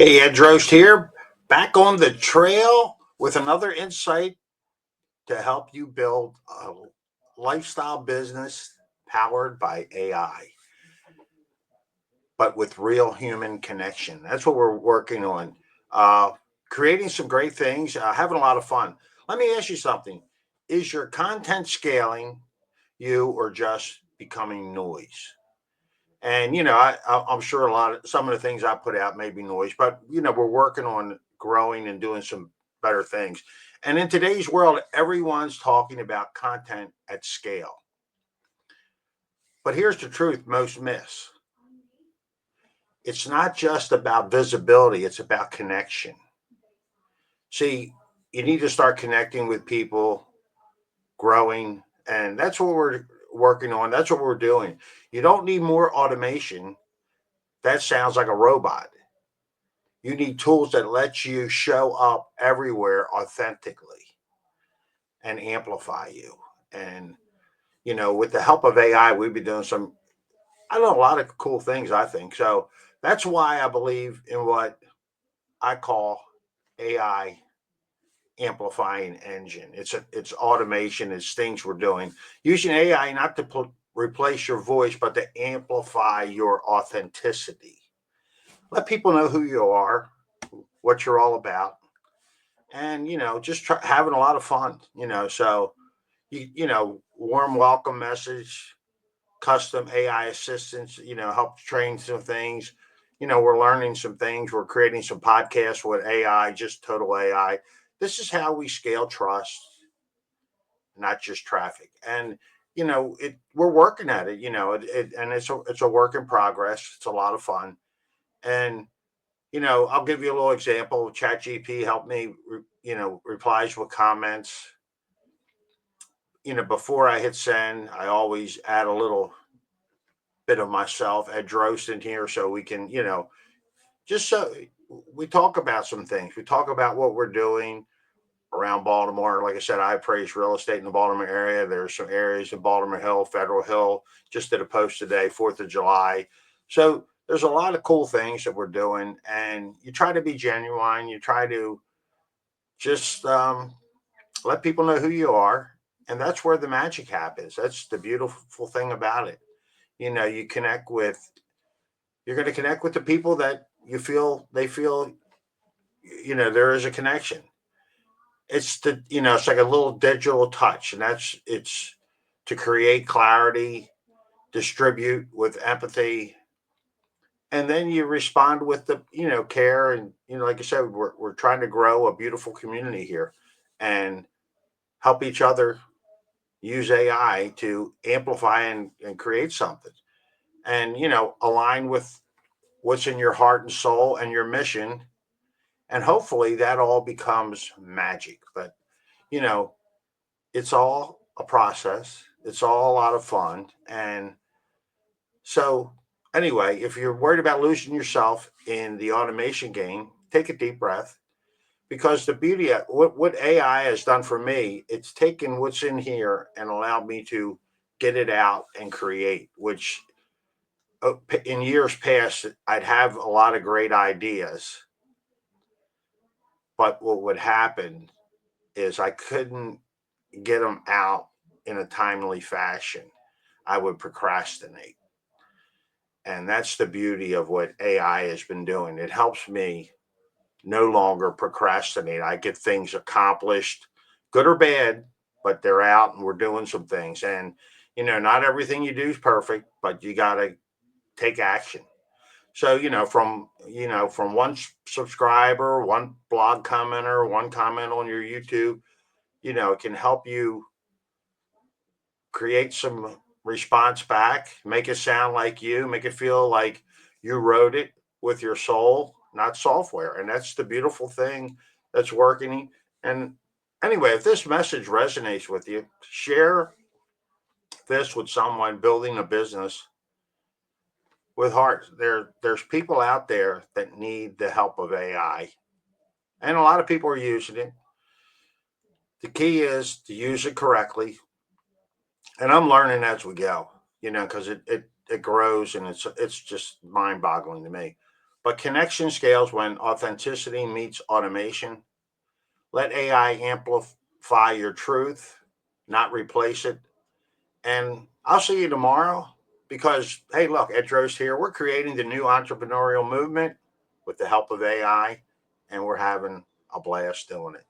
Hey, Ed Drost here, back on the trail with another insight to help you build a lifestyle business powered by AI, but with real human connection. That's what we're working on. Uh, Creating some great things, having a lot of fun. Let me ask you something. Is your content scaling you or just becoming noise? And I'm sure some of the things I put out may be noise, but we're working on growing and doing some better things. And in today's world, everyone's talking about content at scale. But here's the truth: most miss. It's not just about visibility; it's about connection. See, you need to start connecting with people, growing, and that's what we're working on. That's what we're doing. You don't need more automation. That sounds like a robot. You need tools that let you show up everywhere authentically and amplify you. And with the help of AI, we've been doing some, I don't know, a lot of cool things, I think. So that's why I believe in what I call AI amplifying engine. It's automation, it's things we're doing using AI not to replace your voice, but to amplify your authenticity. Let people know who you are, what you're all about, and just having a lot of fun. So warm welcome message, custom AI assistants, help train some things. We're learning some things. We're creating some podcasts with AI, just total AI. This is how we scale trust, not just traffic. And we're working at it. And it's a work in progress. It's a lot of fun. And I'll give you a little example. ChatGPT helped me, replies with comments. Before I hit send, I always add a little bit of myself, add Drost in here, so we can, just so we talk about some things. We talk about what we're doing around Baltimore. Like I said, I appraise real estate in the Baltimore area. There's some areas in Baltimore Hill, Federal Hill. Just did a post today, 4th of July. So there's a lot of cool things that we're doing, and you try to be genuine. You try to just let people know who you are, and that's where the magic happens. That's the beautiful thing about it. You connect with, you're going to connect with the people that they feel, there is a connection. It's like a little digital touch, and it's to create clarity, distribute with empathy, and then you respond with the care. And like I said, we're trying to grow a beautiful community here and help each other use AI to amplify and create something, and align with what's in your heart and soul and your mission, and hopefully that all becomes magic. But you know it's all a process, it's all a lot of fun. And so anyway, if you're worried about losing yourself in the automation game, take a deep breath, because the beauty of what AI has done for me, it's taken what's in here and allowed me to get it out and create, which in years past, I'd have a lot of great ideas, but what would happen is I couldn't get them out in a timely fashion. I would procrastinate. And that's the beauty of what AI has been doing. It helps me no longer procrastinate. I get things accomplished, good or bad, but they're out and we're doing some things. And, not everything you do is perfect, but you got to take action. So, from one subscriber, one blog commenter, one comment on your YouTube, it can help you create some response back, make it sound like you, make it feel like you wrote it with your soul, not software. And that's the beautiful thing that's working. And anyway, if this message resonates with you, share this with someone building a business with heart. There's people out there that need the help of AI, and a lot of people are using it. The key is to use it correctly, and I'm learning as we go. Because it grows, and it's just mind boggling to me. But connection scales when authenticity meets automation. Let AI amplify your truth, not replace it. And I'll see you tomorrow because, hey, look, at Drost here, we're creating the new entrepreneurial movement with the help of AI, and we're having a blast doing it.